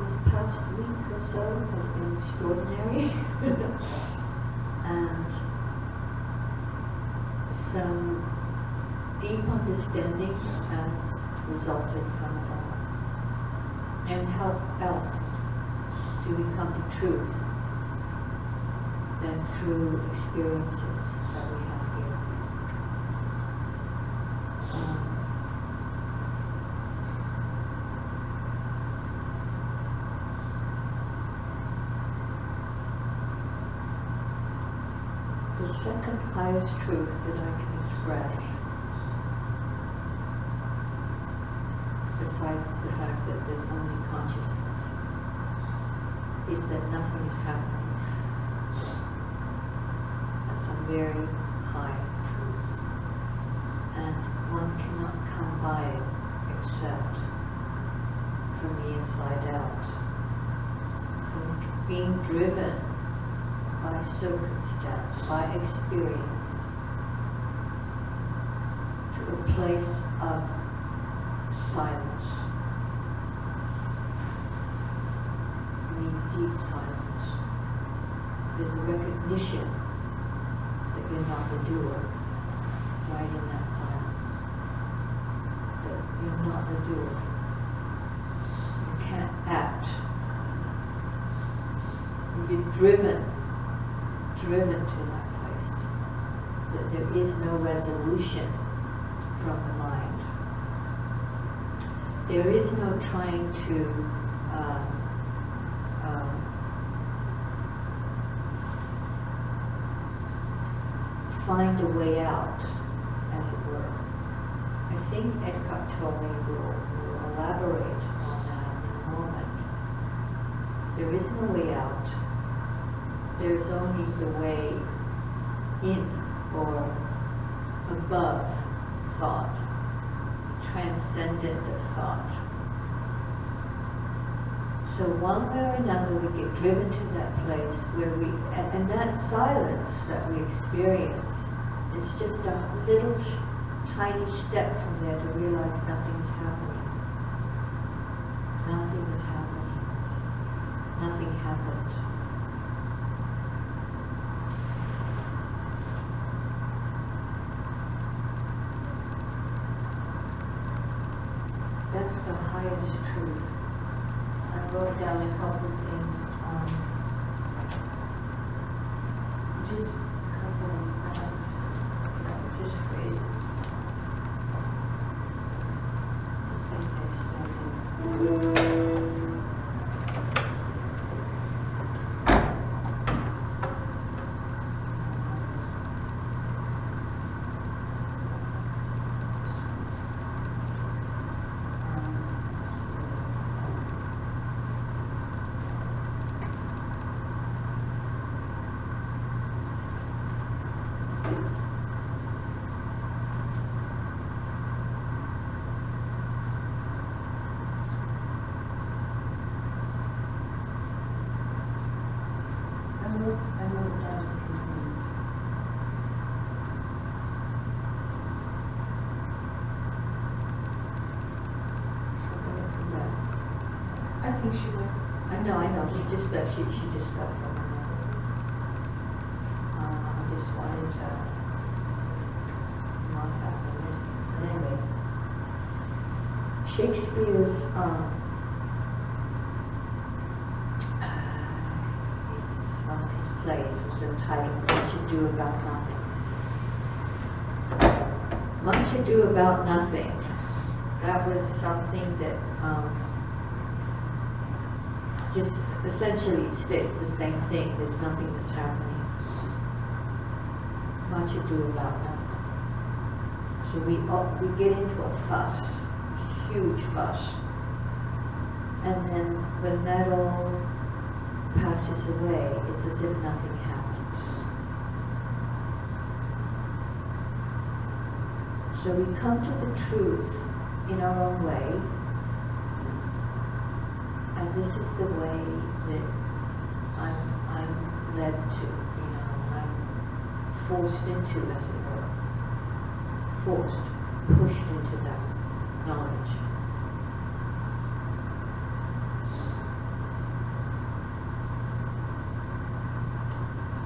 This past week or so has been extraordinary, and some deep understanding has resulted from it all. And how else do we come to truth than through experiences that we have here? The second highest truth that I can express, besides the fact that there's only consciousness, is that nothing is happening. That's a very high truth. And one cannot come by it except from the inside out, from being driven by circumstance, by experience, to a place of silence. I mean deep silence. There's a recognition that you're not the doer right in that silence. That you're not the doer. You can't act. You're driven to that place, that there is no resolution from the mind. There is no trying to find a way out, as it were. I think Eckhart Tolle will elaborate on that in a moment. There is no way out. There's only the way in or above thought, transcendent of thought. So one way or another we get driven to that place where and that silence that we experience is just a little tiny step from there to realize nothing's happening. Nothing is happening. Nothing happened. That's the highest truth. I wrote down a couple of things, just a couple of sentences, just phrases. I think that's She went. I know. She just got from another. I just wanted to not have the listeners. But anyway, Shakespeare's one of his plays was entitled "Much Ado About Nothing." Much Ado About Nothing. That was something that just essentially states the same thing. There's nothing that's happening. Much ado about nothing. So we get into a fuss, huge fuss. And then when that all passes away, it's as if nothing happened. So we come to the truth in our own way, and this is the way that I'm led to, I'm forced into, as it were. Pushed into that knowledge.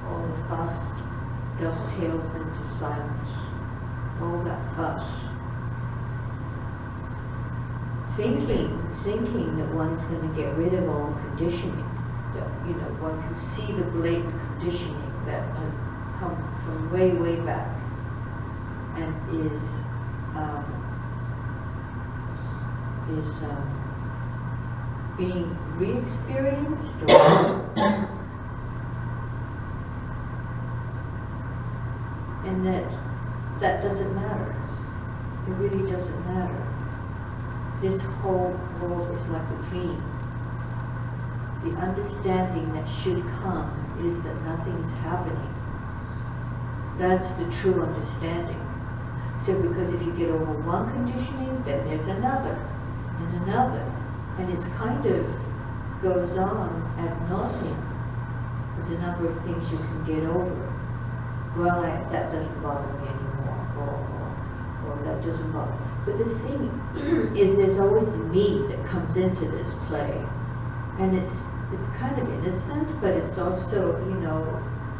All the fuss dovetails into silence. All that fuss. Thinking that one is going to get rid of all conditioning. That, one can see the blatant conditioning that has come from way, way back and is being re-experienced and that doesn't matter. It really doesn't matter. This whole world is like a dream. The understanding that should come is that nothing is happening. That's the true understanding. So because if you get over one conditioning, then there's another, and another. And it's kind of goes on ad nauseum with the number of things you can get over. Well, that doesn't bother me anymore, or that doesn't bother me. But the thing is, there's always the me that comes into this play. And it's kind of innocent, but it's also,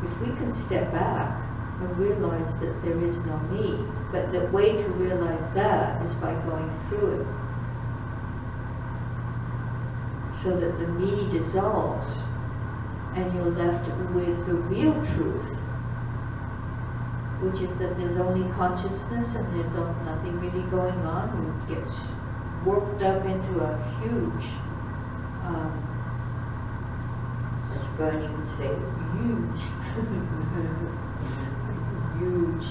if we can step back and realize that there is no me. But the way to realize that is by going through it. So that the me dissolves and you're left with the real truth, which is that there's only consciousness and there's nothing really going on. It gets worked up into a huge, as Bernie would say, huge, huge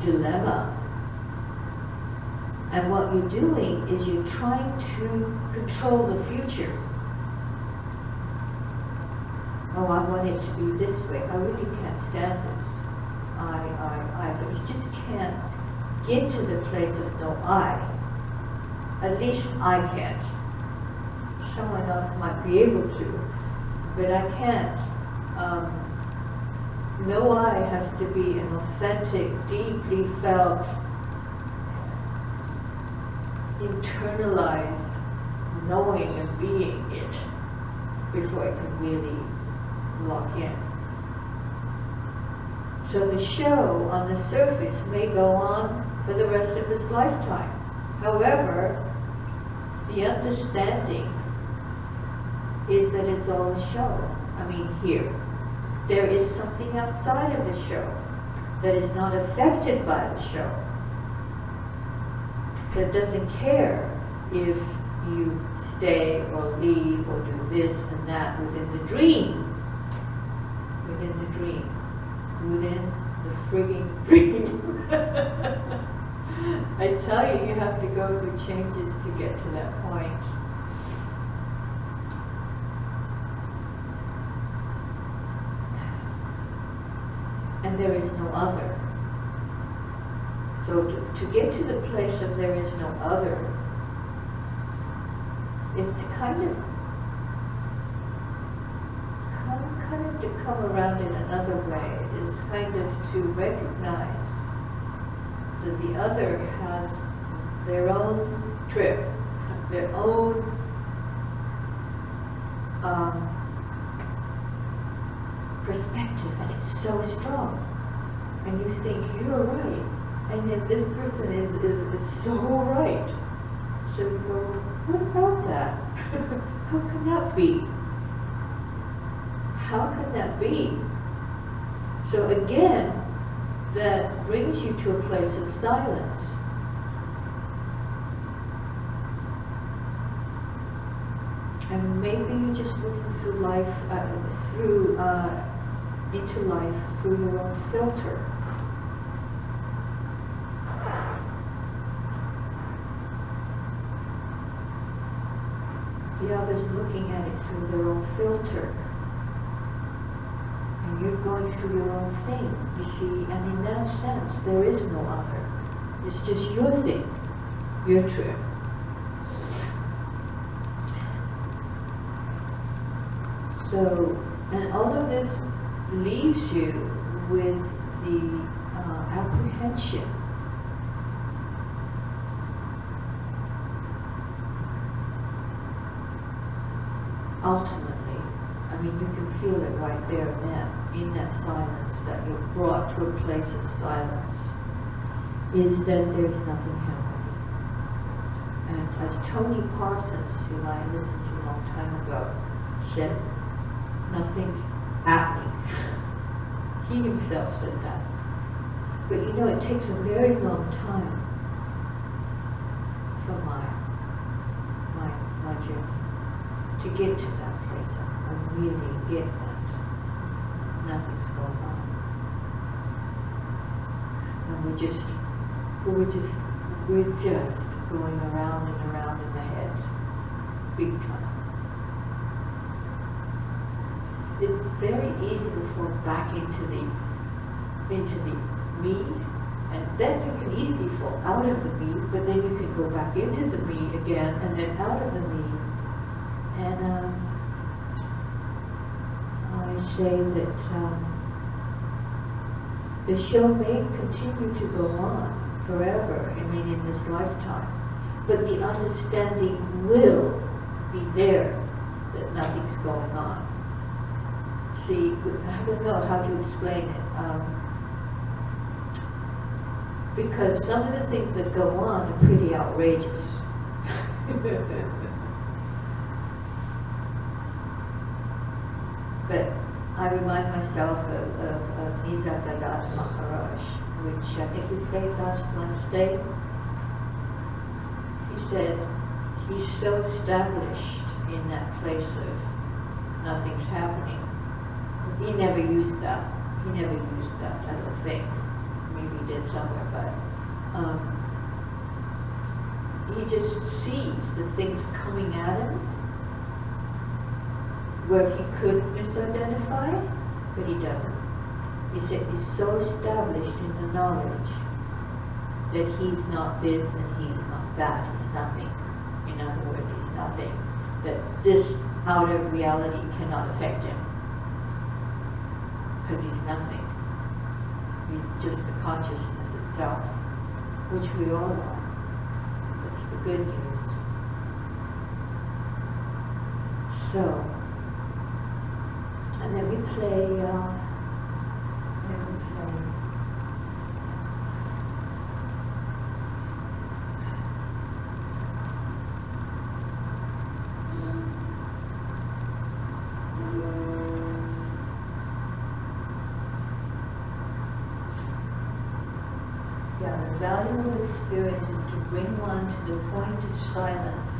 dilemma. And what you're doing is you're trying to control the future. Oh, I want it to be this way. I really can't stand this. But you just can't get to the place of no I. At least I can't. Someone else might be able to, but I can't. No I has to be an authentic, deeply felt, internalized knowing and being it before it can really lock in. So the show on the surface may go on for the rest of this lifetime. However, the understanding is that it's all a show. I mean, here. There is something outside of the show that is not affected by the show, that doesn't care if you stay or leave or do this and that within the dream. Within the dream. Within the frigging dream. I tell you, you have to go through changes to get to that point. And there is no other. So to get to the place of there is no other is to kind of to come around in another way. It is kind of to recognize that the other has their own trip, their own perspective, and it's so strong. And you think you're right, and yet this person is so right. So you go, what about that? How can that be? How can that be? So again, that brings you to a place of silence. And maybe you're just looking through life, into life through your own filter. The other just looking at it through their own filter. And you're going through your own thing, you see, and in that sense, there is no other. It's just your thing, your trip. So, and all of this leaves you with the apprehension. Ultimately, I mean, you can feel it right there and then, in that silence, that you're brought to a place of silence, is that there's nothing happening. And as Tony Parsons, who I listened to a long time ago, said, nothing's happening. He himself said that. But you know, it takes a very long time for my journey to get to that place and really get that nothing's going on. And we're just going around and around in the head, big time. It's very easy to fall back into the me, and then you can easily fall out of the me, but then you can go back into the me again, and then out of the me. And I say that the show may continue to go on forever, I mean in this lifetime, but the understanding will be there that nothing's going on. See, I don't know how to explain it, because some of the things that go on are pretty outrageous. But I remind myself of Nizagadat Maharaj, which I think we played last Wednesday. He said he's so established in that place of nothing's happening. He never used that. I don't think. Maybe he did somewhere, but he just sees the things coming at him where he could misidentify, but he doesn't. He said he's so established in the knowledge that he's not this and he's not that, he's nothing. In other words, he's nothing. That this outer reality cannot affect him. Because he's nothing. He's just the consciousness itself, which we all are. That's the good news. So, and then we play, the valuable experience is to bring one to the point of silence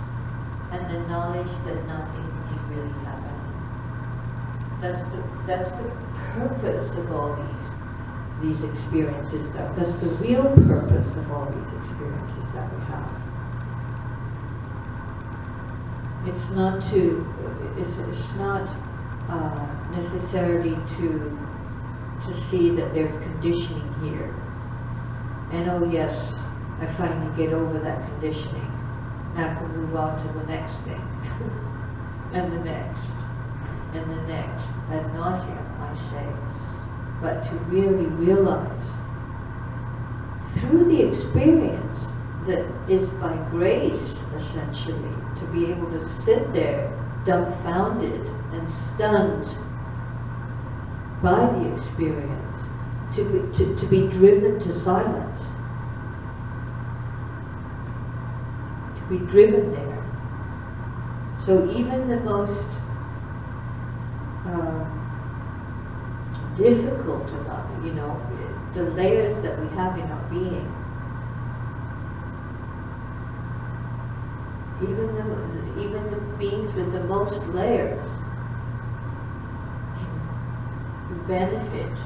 and the knowledge that nothing is really happening. That's the purpose of all these experiences. That's the real purpose of all these experiences that we have. It's not necessarily to see that there's conditioning here. And oh yes, I finally get over that conditioning. Now I can move on to the next thing. And the next. And the next. Ad nauseam, I say. But to really realize through the experience that is by grace, essentially, to be able to sit there dumbfounded and stunned by the experience, to be driven to silence, to be driven there. So even the most difficult of the layers that we have in our being, even the beings with the most layers can benefit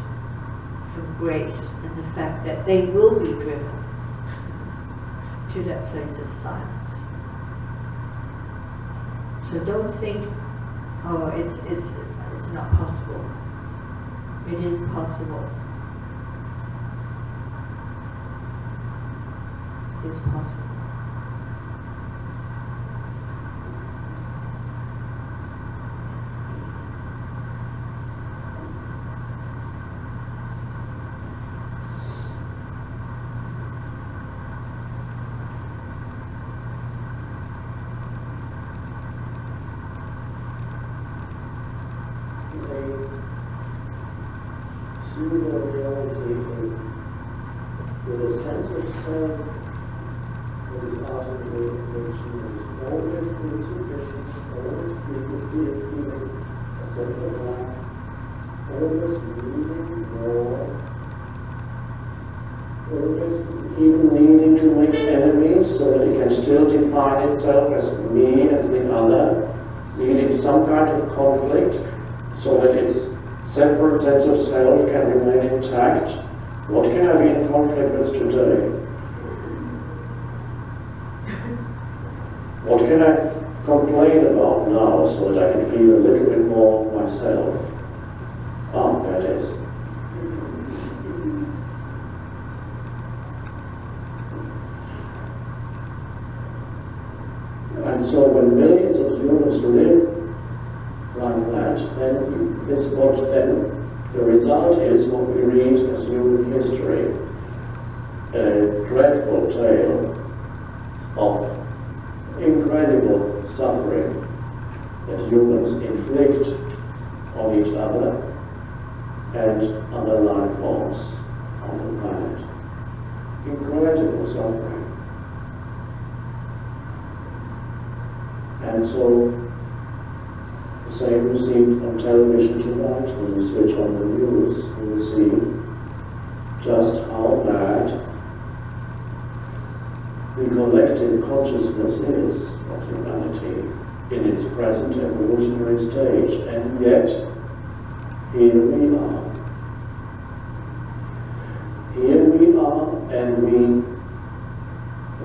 from grace and the fact that they will be driven to that place of silence. So don't think, oh, it's not possible. It is possible. It is possible. Pseudo-reality with a sense of self that is ultimately attention, that is always insufficient, always feeling a sense of lack, always needing more, always even needing to make enemies so that it can still define itself as me and the other, needing some kind of conflict so that its separate sense of self can remain intact. What can I be in conflict with today? What can I complain about now so that I can feel a little bit more myself? There it is. And so when millions of humans live like that, then this what then the result is what we read as human history, a dreadful tale of incredible suffering that humans inflict on each other and other life forms on the planet. Incredible suffering. And so the same you see on television tonight, when you switch on the news, you will see just how bad the collective consciousness is of humanity in its present evolutionary stage, and yet here we are. Here we are, and we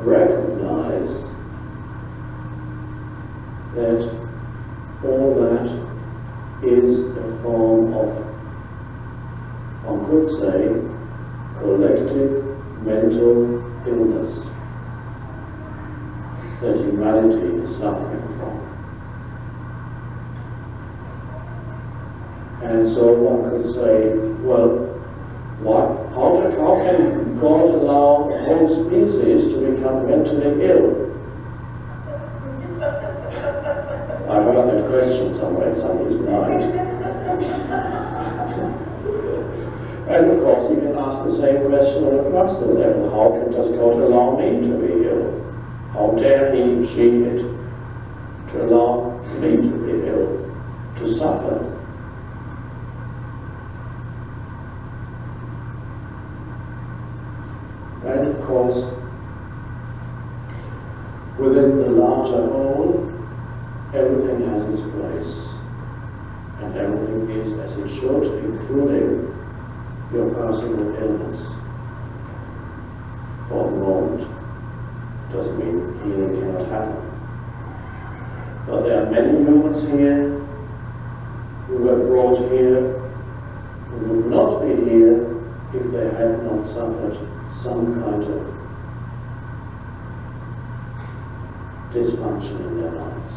recognize that all that is a form of, one could say, collective mental illness that humanity is suffering from. And so one could say, well, how can God allow a whole species to become mentally ill? I heard that question somewhere in somebody's mind. And of course you can ask the same question on a personal level. How does God allow me to be ill? How dare he, she, it, to allow me to be ill, to suffer? And of course, within the larger whole, everything has its place, and everything is as it should, including your personal illness. For a moment, doesn't mean healing cannot happen. But there are many humans here who were brought here, who would not be here if they had not suffered some kind of dysfunction in their lives.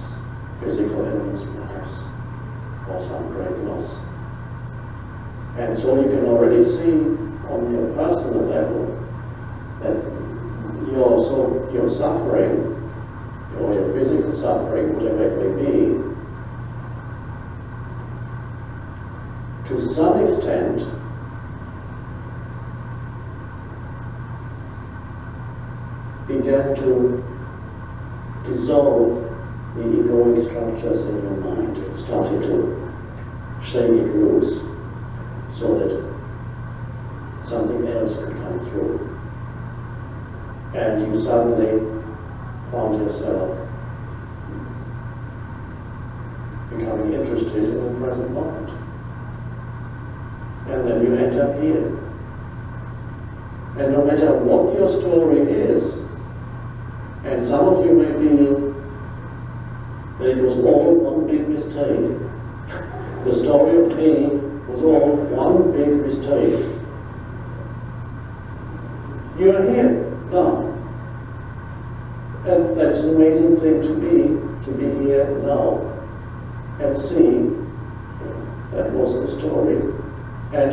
Physical illness perhaps, or some great loss. And so you can already see on your personal level that your suffering, or your physical suffering, whatever it may be, to some extent began to dissolve the egoic structures in your mind. It started to shake it loose so that something else could come through. And you suddenly found yourself becoming interested in the present moment. And then you end up here. And no matter what your story is, and some of you may feel that it was all one big mistake. The story of me was all one big mistake. You are here now. And that's an amazing thing to be here now and see that was the story. And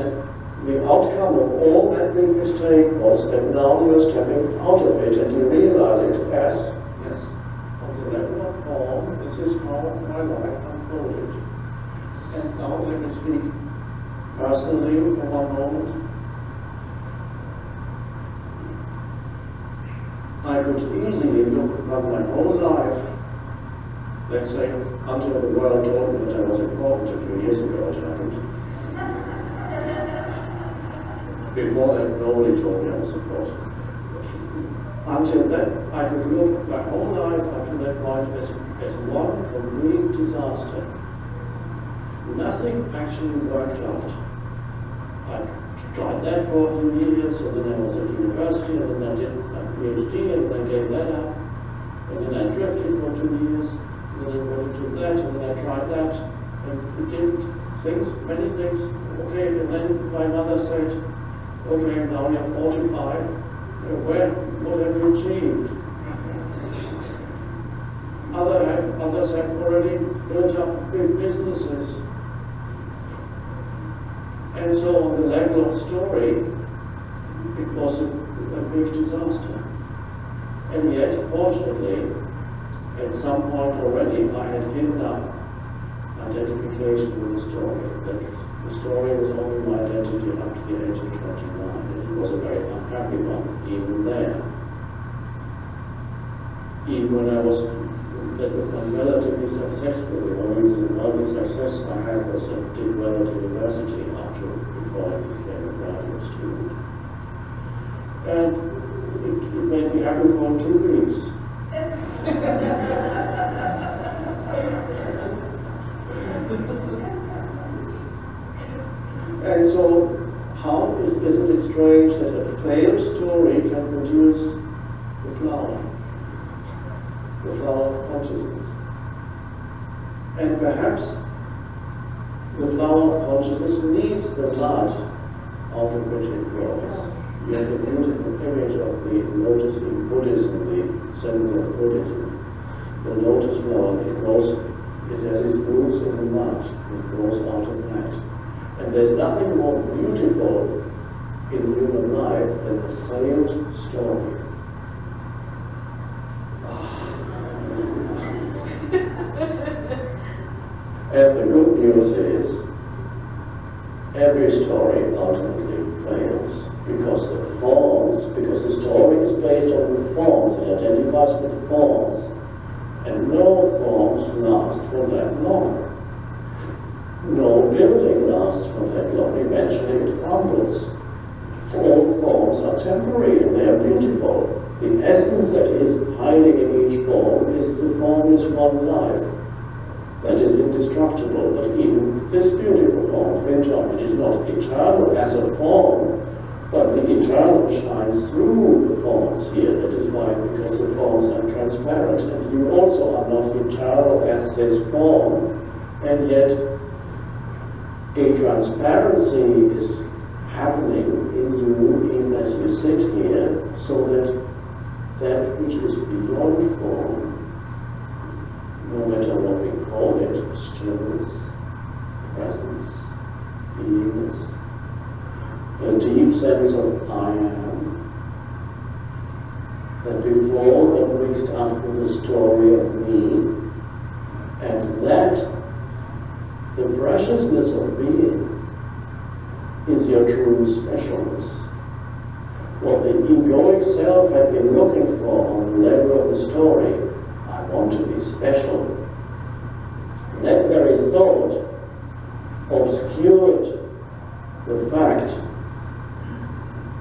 the outcome of all that big mistake was that now you're stepping out of it and you realize it as, yes, on the level of form, this is how my life unfolded. And now let me speak personally for one moment. I could easily look at my whole life, let's say, until the world told me that I was important a few years ago, it happened. Before that, nobody told me I was important. Until then, I could look at my whole life up to that point as one complete disaster. Nothing actually worked out. I tried that for a few years, and then I was at university, and then I did my PhD, and then I gave that up, and then I drifted for 2 years, and then I went into that, and then I tried that, and we did things, many things. Okay, and then my mother said, okay, now you're 45, what have you achieved? Others have already built up big businesses. And so on the level of story, it was a big disaster. And yet, fortunately, at some point already, I had given up identification with the story. That the story was only my identity up to the age of 29. And it was a very unhappy one, even there. Even when I was relatively successful, the only success I had was I did well at university before I became a graduate student. And it made me happy for 2 weeks. And so, isn't it strange that a failed story can produce the flower of consciousness? And perhaps the flower of consciousness needs the mud out of which it grows. You have the beautiful image of the lotus in Buddhism, the symbol of Buddhism. The lotus flower, it has its roots in the mud. It grows out of that. And there's nothing more beautiful in human life than a failed story. And the good news is, every story ultimately fails because the story is based on the forms, it identifies with forms, and no forms last for that long. No building lasts for that long. Eventually it crumbles. All forms are temporary and they are beautiful. The essence that is hiding in each form is the formless one life. That is indestructible, but even this beautiful form, Finton, it is not eternal as a form, but the eternal shines through the forms here. That is why, because the forms are transparent, and you also are not eternal as this form, and yet a transparency is happening in you even as you sit here, so that which is beyond form, no matter what we call it, stillness, presence, beingness, a deep sense of I am, that before got mixed up with the story of me, and that the preciousness of being is your true specialness. What the egoic self had been looking for on the level of the story, I want to be special. That very thought obscured the fact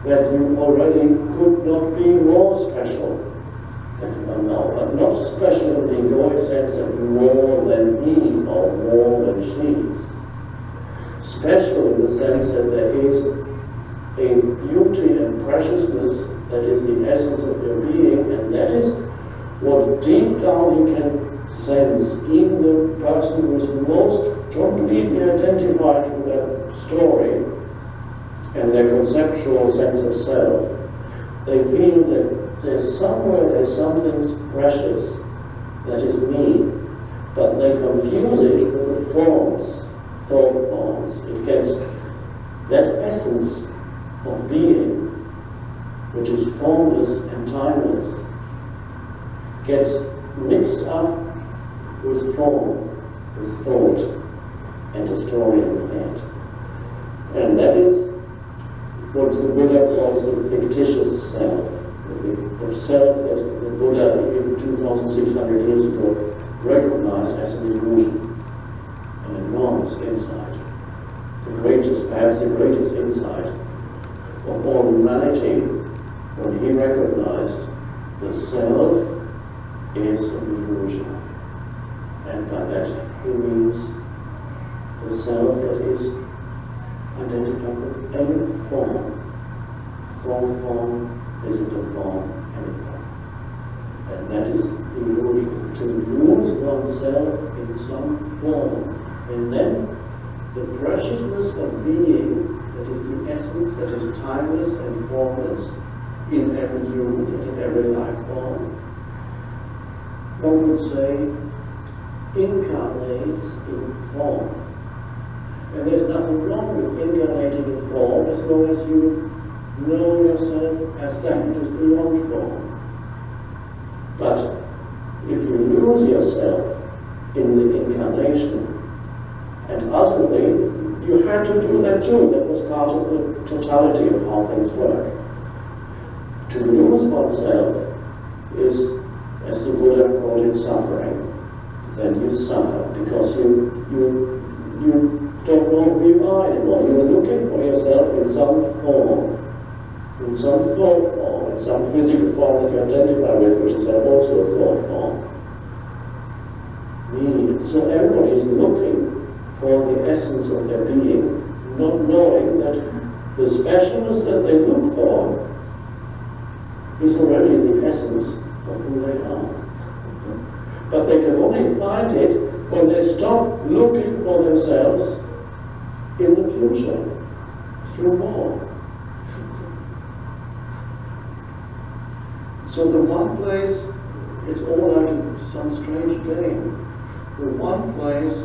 that you already could not be more special than you are now, but not special in the egoic sense that more than he or more than she. Special in the sense that there is a beauty and preciousness that is the essence of your being, and that is what deep down you can sense, even the person who is most completely identified with their story and their conceptual sense of self, they feel that there's something precious that is me, but they confuse it with the forms, thought forms. It gets that essence of being, which is formless and timeless, gets mixed up with form, with thought, and a story in the head. And that is what the Buddha calls the fictitious self, the self that the Buddha, even 2,600 years ago, recognized as an illusion, an enormous insight, perhaps the greatest insight of all humanity, when he recognized the self is an illusion. And by that he means the self that is identified with any form. Form isn't a form anymore. And that is the illusion, to lose oneself in some form. And then the preciousness of being, that is the essence that is timeless and formless in every human and in every life form, one would say, incarnates in form. And there's nothing wrong with incarnating in form as long as you know yourself as that which is beyond form. But if you lose yourself in the incarnation, and ultimately you had to do that too, that was part of the totality of how things work. To lose oneself is, as the Buddha called it, suffering. Then you suffer because you don't know who you are anymore. You're looking for yourself in some form, in some thought form, in some physical form that you identify with, which is also a thought form. So everybody is looking for the essence of their being, not knowing that the specialness that they look for is already the essence of who they are. But they can only find it when they stop looking for themselves in the future, through more. So the one place, it's all like some strange game. The one place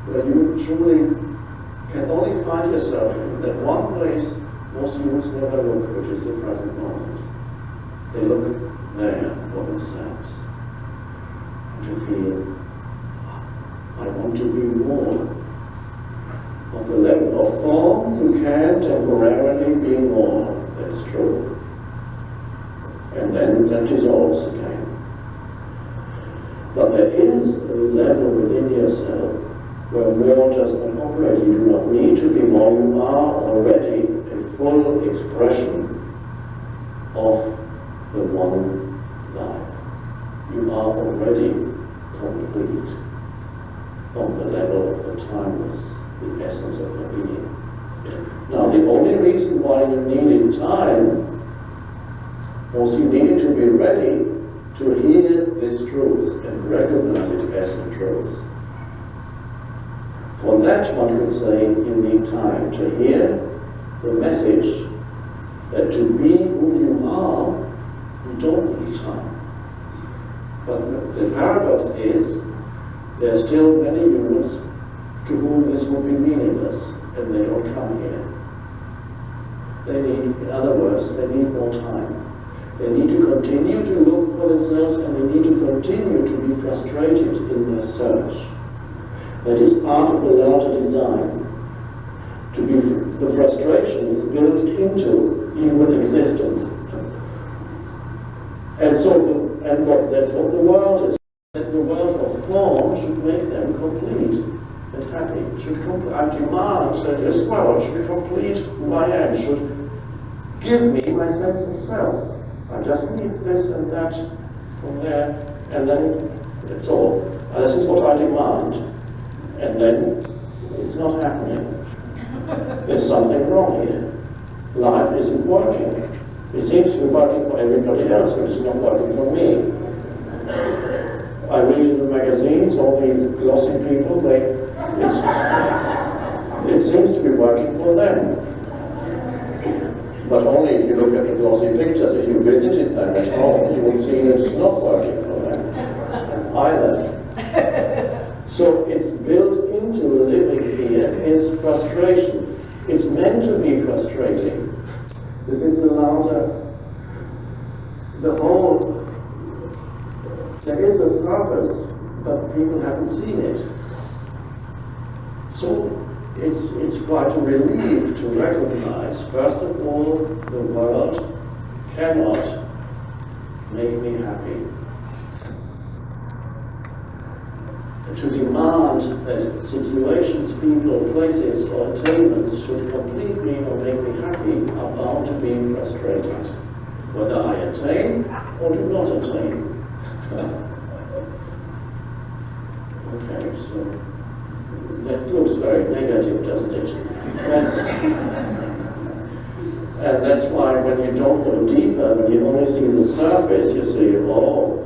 where you truly can only find yourself in, that one place most humans never look, which is the present moment. They look there for themselves. To feel, I want to be more. On the level of form, you can temporarily be more. That's true. And then that dissolves again. But there is a level within yourself where more does not operate. You do not need to be more. You are already a full expression of the one life. You are already complete on the level of the timeless, the essence of your being. Now, the only reason why you needed time was you needed to be ready to hear this truth and recognize it as the truth. For that, one could say, you need time to hear the message that to be who you are, you don't need time. But the paradox is, there are still many humans to whom this would be meaningless, and they don't come here. They need, in other words, they need more time. They need to continue to look for themselves, and they need to continue to be frustrated in their search. That is part of the larger design. To be, the frustration is built into human existence. And so, that's what the world is. That the world of form should make them complete and happy. I demand that as well, it should complete who I am, should give me my sense of self. I just need this and that from there, and then that's all. This is what I demand. And then it's not happening. There's something wrong here. Life isn't working. It seems to be working for everybody else, but it's not working for me. I read in the magazines, all these glossy people, it seems to be working for them. But only if you look at the glossy pictures. If you visited them at home, you will see that it's not working for them either. So it's built into living here is frustration. It's meant to be frustrating. This is the whole, there is a purpose, but people haven't seen it. So it's quite a relief to recognize, first of all, the world cannot make me happy. To demand that situations, people, places, or attainments should complete me or make me happy are bound to be frustrated, whether I attain or do not attain. Okay, so that looks very negative, doesn't it? And that's why when you don't go deeper, when you only see the surface, you see, oh,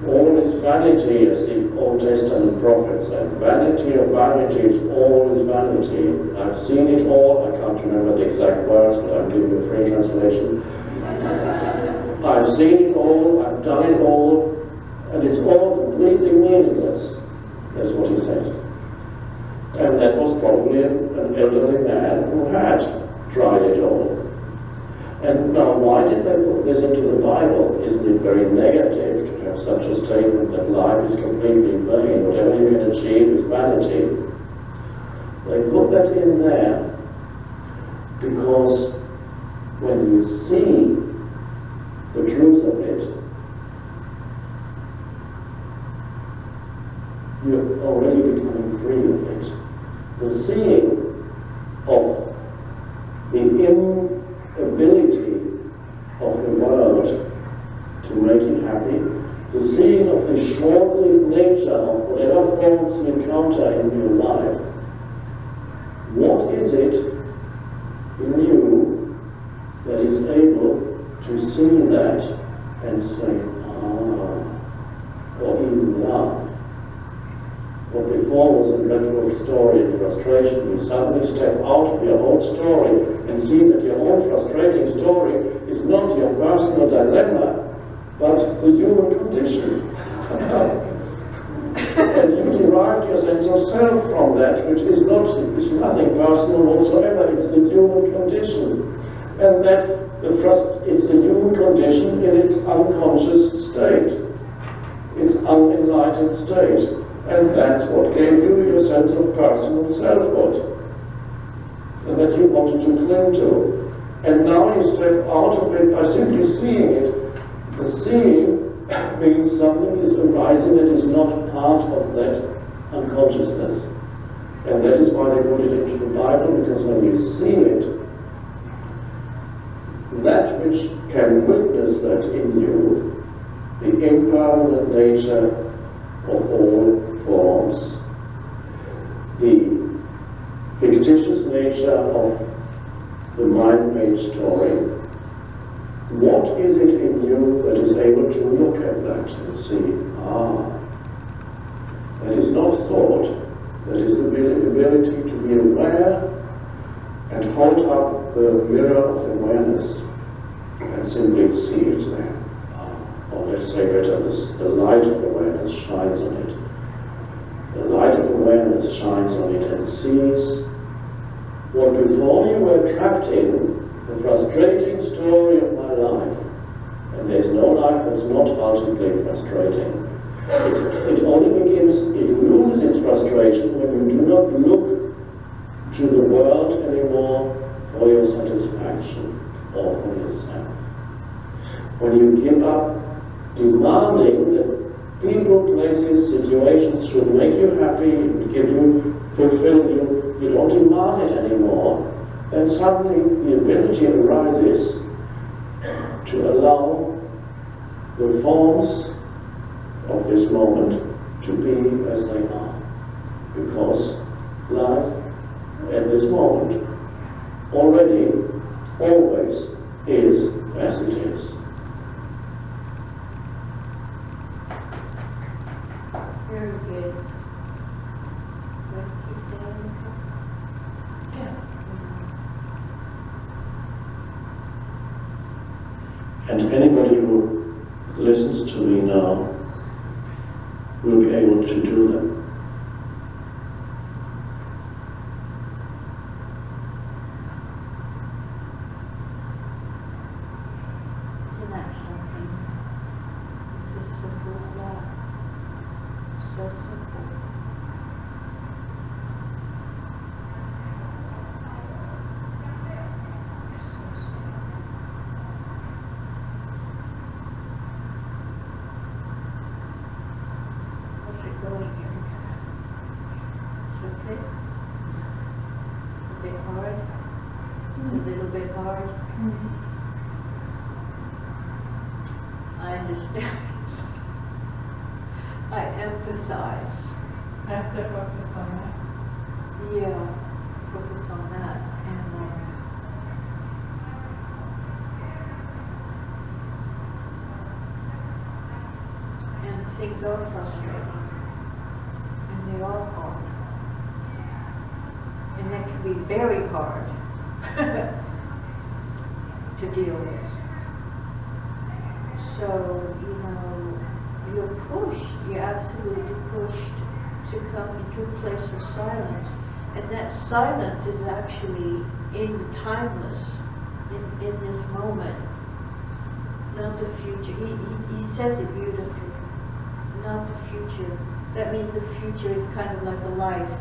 all is vanity, as the Old Testament prophet said. Vanity of vanities, all is vanity. I've seen it all. I can't remember the exact words, but I'm giving you a free translation. I've seen it all, I've done it all, and it's all completely meaningless. That's what he said. And that was probably an elderly man who had tried it all. And now, why did they put this into the Bible? Isn't it very negative to have such a statement that life is completely vain, whatever you can achieve is vanity? They put that in there because when you see the truth of it, you're already becoming free of it. The seeing of the inability of the world to make you happy, the seeing of the short-lived nature of whatever forms you encounter in your life. What is it in you that is able to see that and say, or even laugh? What before was a dreadful story and frustration, you suddenly step out of your own story and see that your own frustrating story is not your personal dilemma, but the human condition. And you derived your sense of self from that, which is nothing personal whatsoever, it's the human condition. And that it's the human condition in its unconscious state, its unenlightened state. And that's what gave you your sense of personal selfhood, and that you wanted to cling to. And now you step out of it by simply seeing it. The seeing means something is arising that is not part of that unconsciousness. And that is why they put it into the Bible, because when you see it, that which can witness that in you, the impermanent nature of all forms, the fictitious nature of the mind-made story. What is it in you that is able to look at that and see, that is not thought, that is the ability to be aware and hold up the mirror of awareness and simply see it there. Or let's say better, the light of awareness shines on it. The light of awareness shines on it and sees what before you were trapped in, the frustrating story of my life. And there's no life that's not ultimately frustrating. It only begins, it loses its frustration when you do not look to the world anymore for your satisfaction or for yourself. When you give up demanding that people, places, situations should make you happy, give you, fulfill you, you don't demand it anymore, then suddenly the ability arises to allow the forms of this moment to be as they are. Because life at this moment already, always is as it is. And anybody who listens to me now will be able to do them. Isn't that something? It's as simple as that. So simple. How's it going, Erica? It's okay? A bit hard? It's a little bit hard? I understand. I empathize. I have to focus on that. Yeah, focus on that. And things are frustrating. And they are hard. And that can be very hard to deal with. So, you're pushed, you're absolutely pushed to come into a place of silence. And that silence is actually in the timeless, in this moment, not the future. He says it beautifully, not the future. That means the future is kind of like a life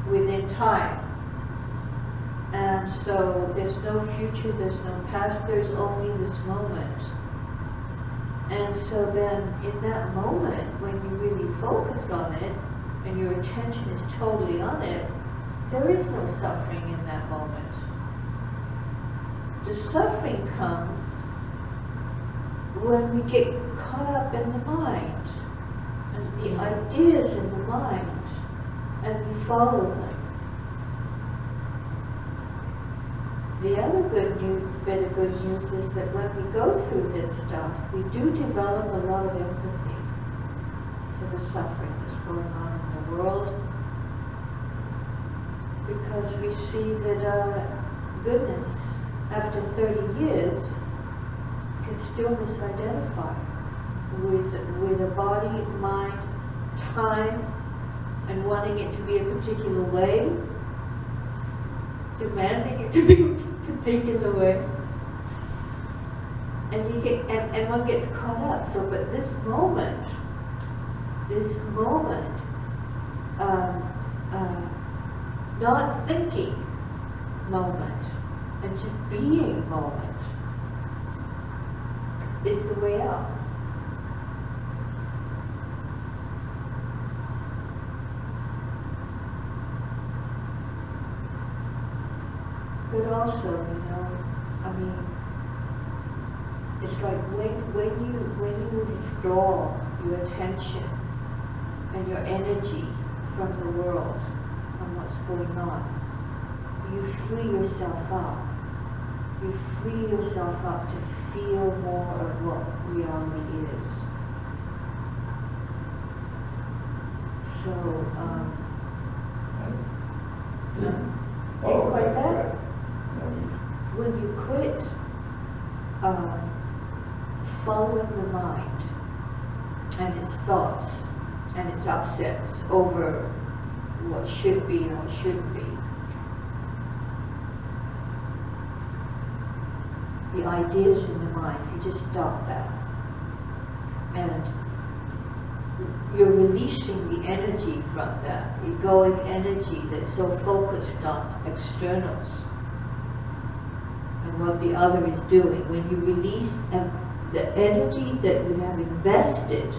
within time. And so there's no future, there's no past, there's only this moment. And so then in that moment, when you really focus on it, and your attention is totally on it, there is no suffering in that moment. The suffering comes when we get caught up in the mind, and the ideas in the mind, and we follow them. The other bit of good news is that when we go through this stuff, we do develop a lot of empathy for the suffering that's going on in the world, because we see that goodness, after 30 years, can still misidentify with a body, mind, time, and wanting it to be a particular way, demanding it to be a particular way, and one gets caught up. So, but this moment, not thinking moment, and just being moment, is the way out. But also, it's like when you withdraw your attention and your energy from the world and what's going on, you free yourself up. You free yourself up to feel more of what reality is. So, think like that. When you quit following the mind and its thoughts and its upsets over what should be and what shouldn't be, the ideas in the mind, if you just stop that, and you're releasing the energy from that egoic energy that's so focused on externals and what the other is doing. When you release the energy that you have invested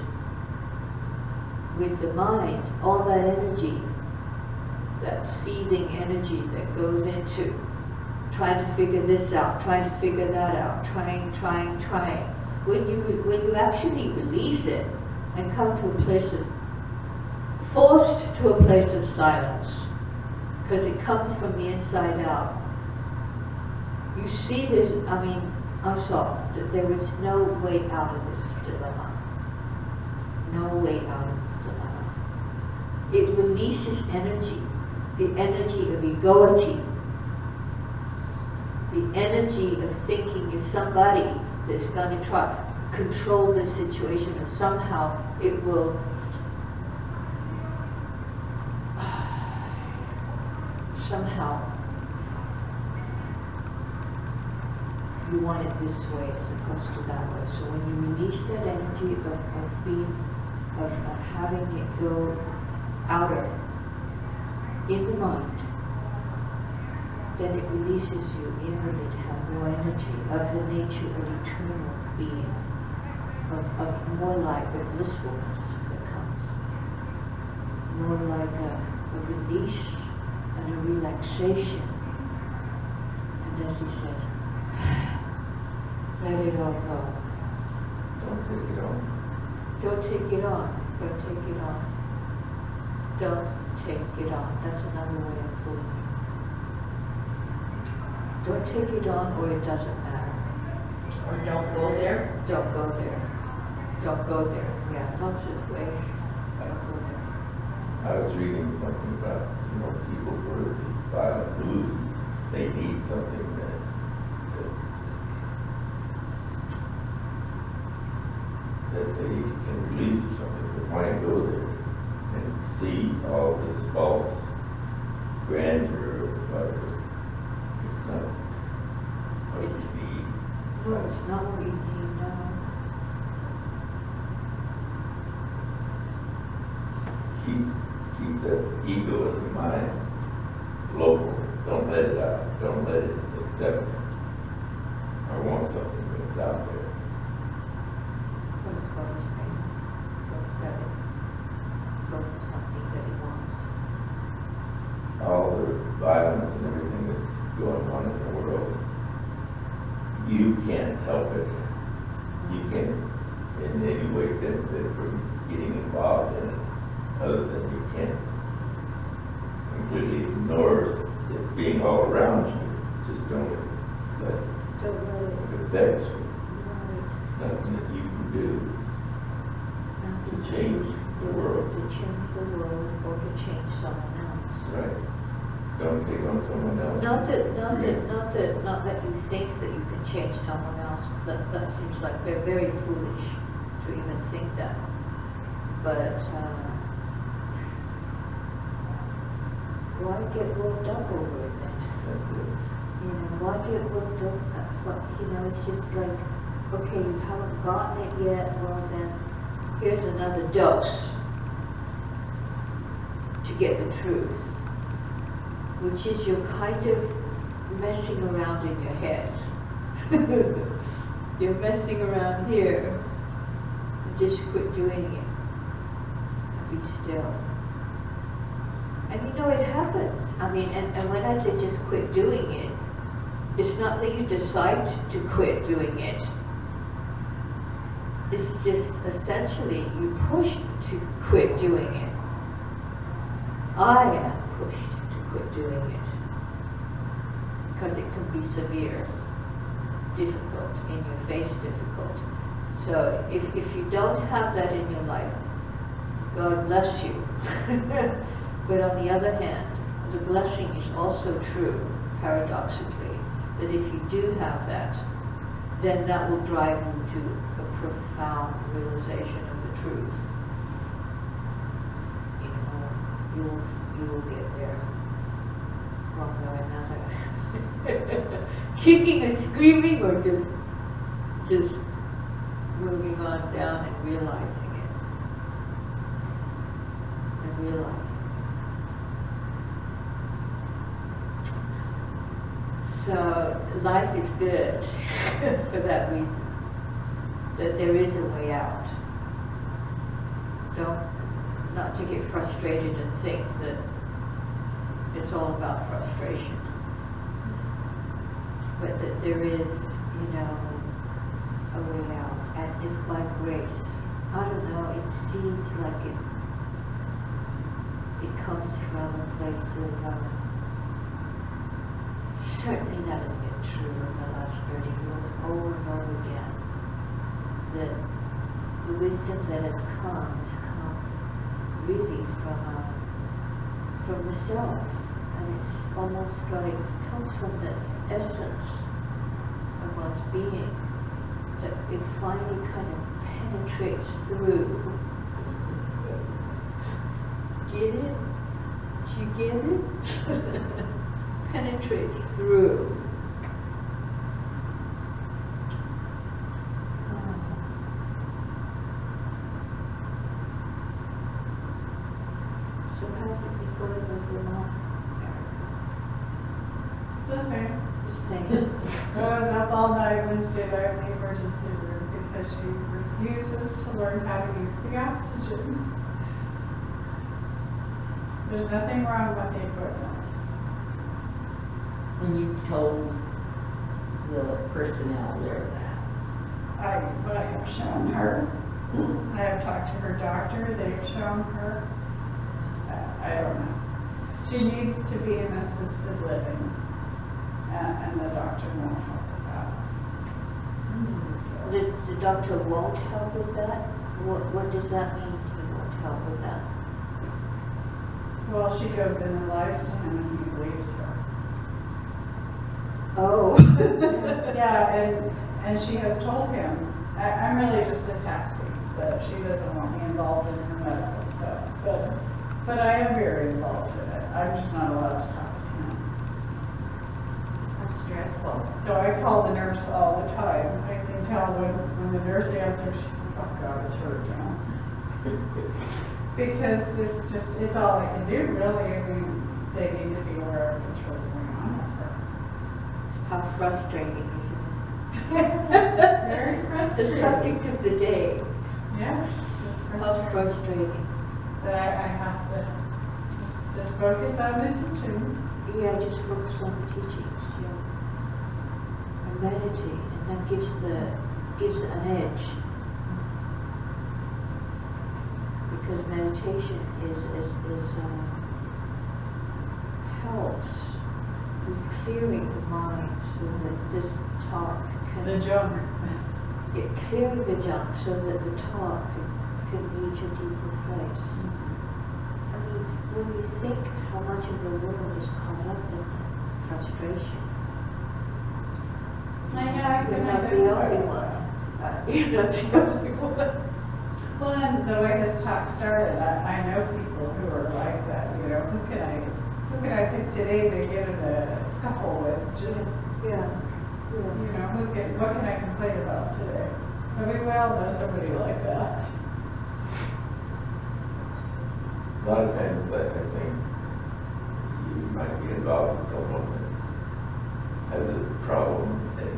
with the mind, all that energy, that seething energy that goes into trying to figure this out, trying to figure that out, trying. When you actually release it and come to a place of, forced to a place of silence, because it comes from the inside out, you see I saw that there is no way out of this dilemma. No way out of this dilemma. It releases energy, the energy of egoity, the energy of thinking you're somebody that's going to try control the situation, or somehow it will somehow you want it this way as opposed to that way. So when you release that energy of being, of having it go outer in the mind, then it releases you inwardly to have more energy of the nature of eternal being, of more like the blissfulness that comes, more like a release and a relaxation. And as he says, let it all go. Don't take it on. Don't take it on. Don't take it on. Don't take it on. That's another way of putting it. Don't take it on, or it doesn't matter. Or don't go there. Don't go there. Don't go there. Yeah, lots of ways. Don't go there. I was reading something about, people for these violent moods, they need something that they can release or something, but why go there and see all this false grandeur of whatever? It's not what you need. No, it's not what you need, no. Keep that ego in the mind local. Don't let it out. Don't let it accept it. I want something that's out there. What is what he's saying? Don't let it go for something that it wants. All the violence and everything that's going on in the world, you can't help it. You can't in any way benefit from getting involved in it, other than you can't completely ignore it being all around you. Just don't let Don't let it. it affect you. Right. There's nothing that you can do to change the world. To change the world or to change someone else. Right. Don't take on someone else. Not that you think that you can change someone else. That seems like they're very foolish to even think that. But why get worked up over it then? That's it. Why get worked up? It's just like, okay, you haven't gotten it yet. Well then, here's another dose to get the truth. Which is you're kind of messing around in your head. You're messing around here. Just quit doing it. Be still. And it happens. And when I say just quit doing it, it's not that you decide to quit doing it. It's just essentially you push to quit doing it. I am pushed to quit doing it because it can be severe, difficult, in your face difficult. So if you don't have that in your life, God bless you. But on the other hand, the blessing is also true, paradoxically, that if you do have that, then that will drive you to a profound realization of the truth. You will get there one way or another. Kicking and screaming, or just moving on down and realizing it. And realizing. So life is good for that reason, that there is a way out. Not to get frustrated and think that it's all about frustration, but that there is, a way out, and it's by grace. I don't know, it seems like it comes from a place of, certainly that has been true in the last 30 years, over and over again, that the wisdom that has come really from the self, and it's almost like it comes from the essence of one's being that it finally kind of penetrates through. Get it? Do you get it? Penetrates through. So how's it been going with your mom, The same. Erica? The same. I was up all night Wednesday night in the emergency room because she refuses to learn how to use the oxygen. There's nothing wrong with the equipment. And you told the personnel there that. I have shown her. I have talked to her doctor. They've shown her. I don't know. She needs to be in assisted living, and the doctor won't help with that. The doctor won't help with that? What does that mean, he won't help with that? Well, she goes in and lies to him, and he leaves her. Oh. Yeah, and she has told him, I'm really just a taxi, that she doesn't want me involved in her medical stuff. But I am very involved in it. I'm just not allowed to talk to him. That's stressful. So I call the nurse all the time. I can tell when the nurse answers, she's like, oh God, it's her again. Because it's all I can do, really. I mean, they need to be aware of what's really going on with her. How frustrating, isn't Very it? The frustrating. subject of the day. Yeah, it's How frustrating. frustrating. But I have to just focus on the teachings. Yeah, just focus on the teachings, yeah. And meditate, and that gives an edge. Because meditation helps with clearing the mind so that this talk The can junk. clearing the junk so that the talk can reach a deeper place. I mean, when you think how much of the world is caught up in frustration, Yeah, you're not the only one. You're not the only one. Well, and the way this talk started, I know people who are like that, you know, who can I pick today to get in a scuffle with? Just, Yeah. you know, what can I complain about today? I mean, we all know somebody like that. A lot of times, I think you might be involved with someone that has a problem and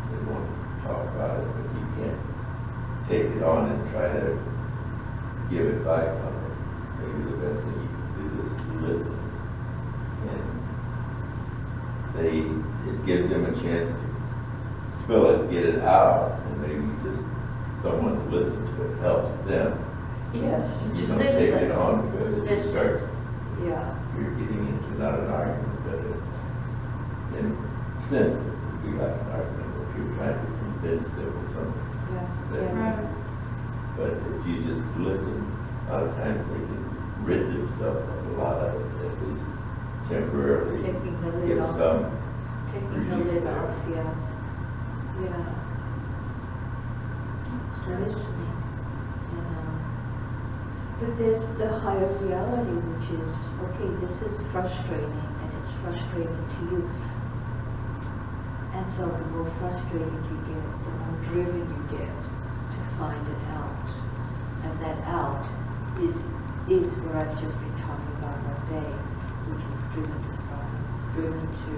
they won't talk about it, but you can't take it on and try to give advice on it. Maybe the best thing you can do is listen. And it gives them a chance to spill it, get it out, and maybe just someone to listen to it helps them. Yes, You to don't take it listen. on because you Listen. start, Yeah. you're getting into not an argument, but in a sense, it would be like an argument if you're trying to convince them of something. Yeah. Yeah. Right. But if you just listen, a lot of times they can rid themselves of a lot of it, at least temporarily. Taking the lid Get off. some Taking the relief lid there. off, yeah. Yeah. Listening. But there's the higher reality, which is, okay, this is frustrating, and it's frustrating to you. And so the more frustrated you get, the more driven you get to find it out. And that out is where I've just been talking about all day, which is driven to science, driven to,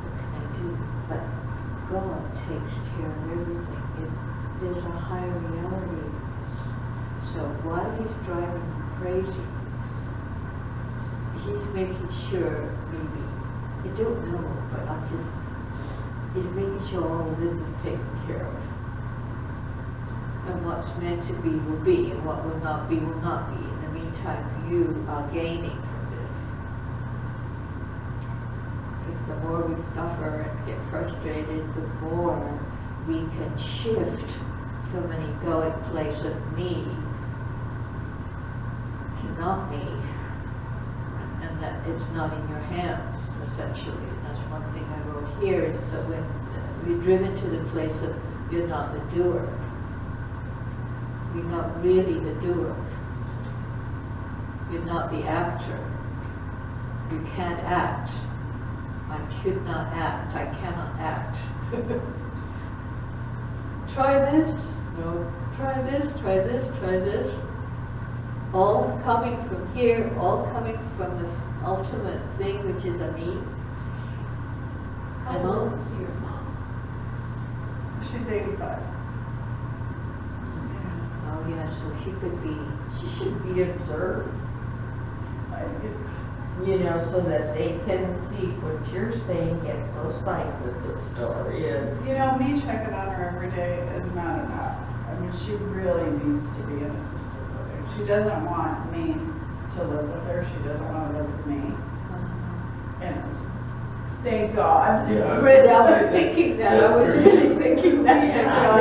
what can I do? But God takes care of everything. There's a higher reality. So while he's driving you crazy, he's making sure, maybe, I don't know, but he's making sure all of this is taken care of. And what's meant to be will be, and what will not be will not be. In the meantime, you are gaining from this. Because the more we suffer and get frustrated, the more we can shift from an egoic place of me to not me. And that it's not in your hands, essentially. And that's one thing I wrote here, is that when you're driven to the place of you're not the doer, you're not really the doer, you're not the actor, you can't act. I could not act, I cannot act. Try this, no, try this, try this, try this. All coming from here, all coming from the ultimate thing, which is a me. How old is your mom? She's 85. Oh yeah, so she could be, She should be observed, I- you know, so that they can see what you're saying, get both sides of the story. And You know, me checking on her every day is not enough. I mean, she really needs to be in assisted living. She doesn't want me to live with her. She doesn't want to live with me. And thank God. Yeah. Fred, I was thinking that, I was really thinking that It just just now.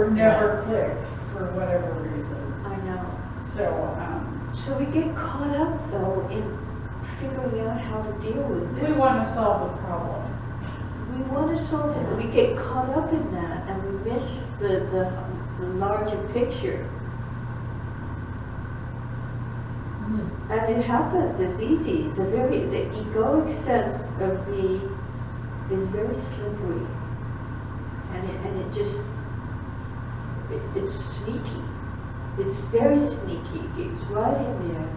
never clicked for whatever reason. I know. So, So we get caught up though in figuring out how to deal with this. we want to solve the problem. We want to solve it, we get caught up in that and we miss the larger picture. And it happens, it's easy, it's a very, the egoic sense of me is very slippery. And it just, it's sneaky. It's very sneaky, it's right in there.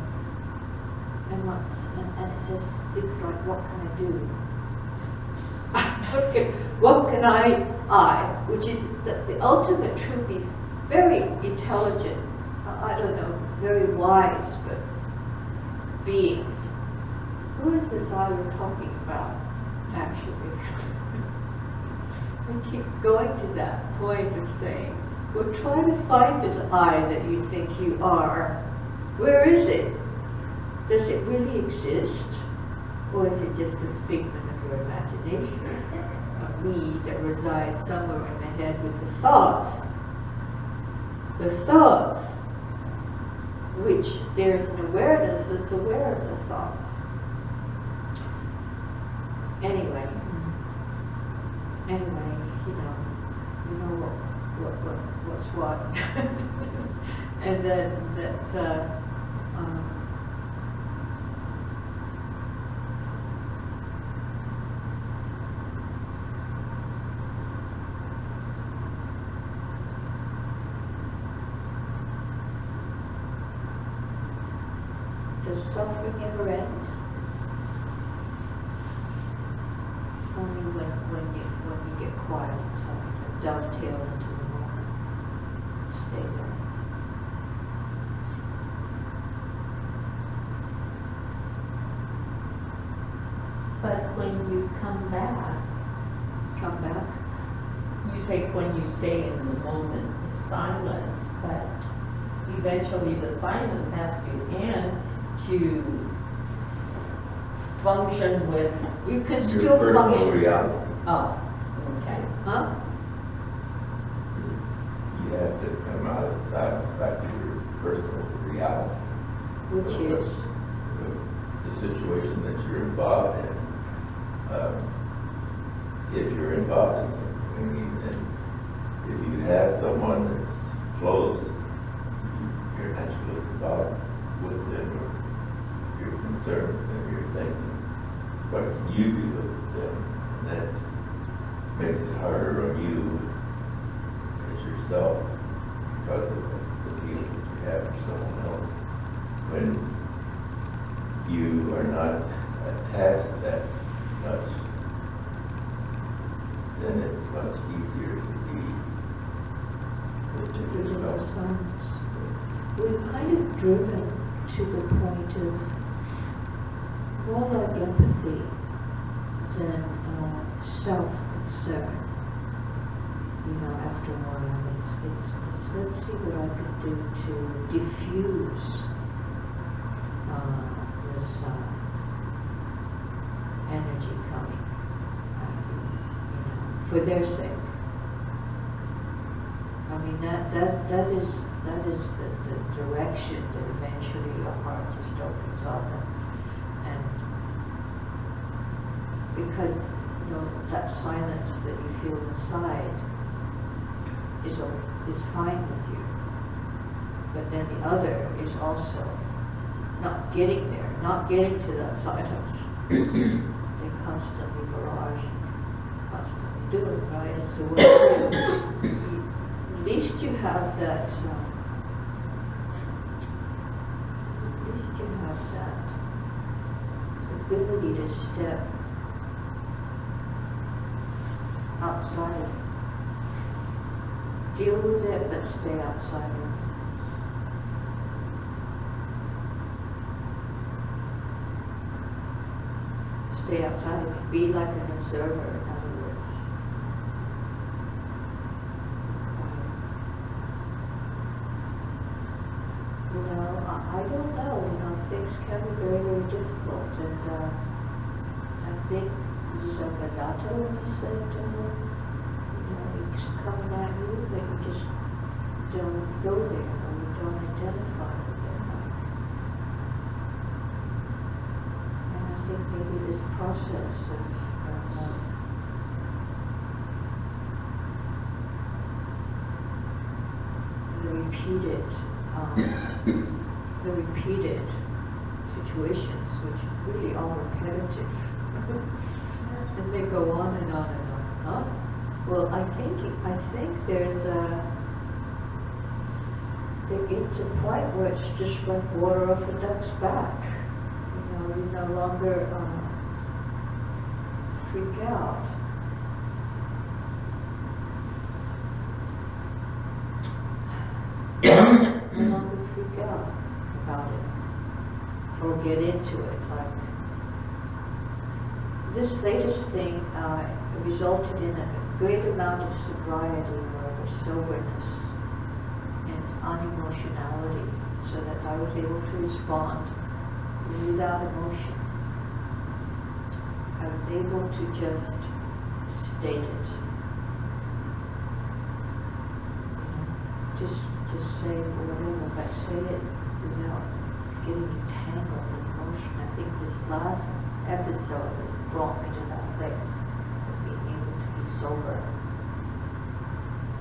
And it says things like, what can I do? what can I, which is the ultimate truth, is very intelligent, I don't know, very wise, but beings. Who is this I we're talking about, actually? We keep going to that point of saying, well, try to find this I that you think you are. Where is it? Does it really exist? Or is it just a figment of your imagination? A me that resides somewhere in the head with the thoughts. The thoughts, which there's an awareness that's aware of the thoughts. Anyway, you know what's what. And then that's, does suffering ever end? Only when you get quiet and something, dovetail into the moment. Stay there. but when you come back, Come back. you say when you stay in the moment of silence, but eventually the silence has to end to function with, You can Your still personal function. reality. oh, okay. Huh? You have to come out of the silence back to your personal reality. Which is, The situation that you're involved in. If you're involved in something, and if you have someone that's close, you're naturally involved with them, or you're concerned with them, you're thinking, what can you do with them? And that makes it harder on you as yourself because of the feeling that you have for someone else. When you are not attached to that much, then it's much easier to be with within the yourself. silence. We're kind of driven to the point of more like empathy than self-concern. After a while, it's let's see what I can do to diffuse this energy coming, for their sake. I mean, that is the direction that eventually your heart just opens up and because, you know, that silence that you feel inside is fine with you. But then the other is also not getting there, not getting to that silence. They constantly barrage, constantly do it, right? And so what at least you have that, at least you have that ability to step outside. Deal with it, but stay outside of it. Stay outside of it. Be like an observer, in other words. You know, I don't know, you know, things can be very, very difficult, and I think Zagadato said, you know, it's coming at you, but you just don't go there, or you don't identify with it. And I think maybe this process of the repeated situations, which really are repetitive, and they go on and on and on and on. Well, I think there's it's a point where it's just like water off a duck's back. You know, you no longer freak out. No longer freak out about it or get into it. Like this latest thing resulted in a great amount of sobriety or soberness and unemotionality, so that I was able to respond without emotion. I was able to just state it. Just say whatever, but say it without getting entangled in emotion. I think this last episode brought me to that place of being able to be sober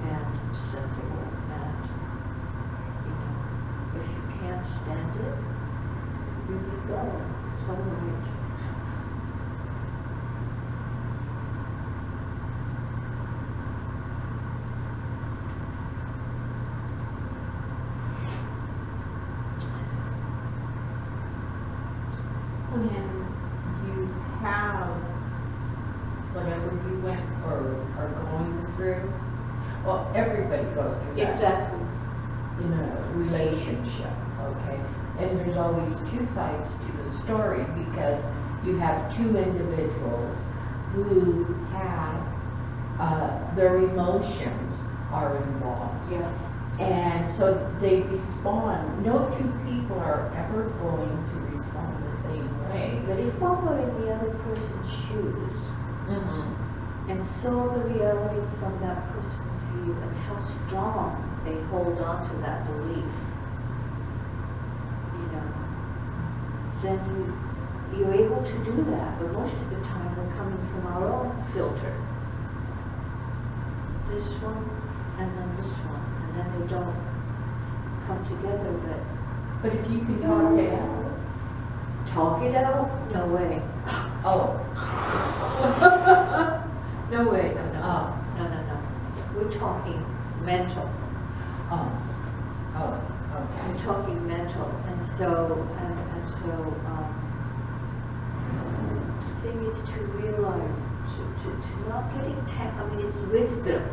and sensible, and, you know, if you can't stand it, really go. It's all right. When you have whatever you went or are going through, well, everybody goes through that. Exactly. In a relationship, okay? And there's always two sides to the story, because you have two individuals who have, their emotions are involved. Yeah. And so they respond. No two people are ever going to respond the same way. But if one were in the other person's shoes, and saw the reality from that person's view and how strong they hold on to that belief, you know, then you're able to do that. But most of the time we're coming from our own filter. This one and then this one, and then they don't come together. But if you can talk it out. Talk it out? No way. Oh. No way, no. Oh. No. We're talking mental. Oh. Okay. We're talking mental. And so, the thing is to realize, to not getting, I mean, it's wisdom.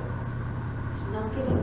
It's not getting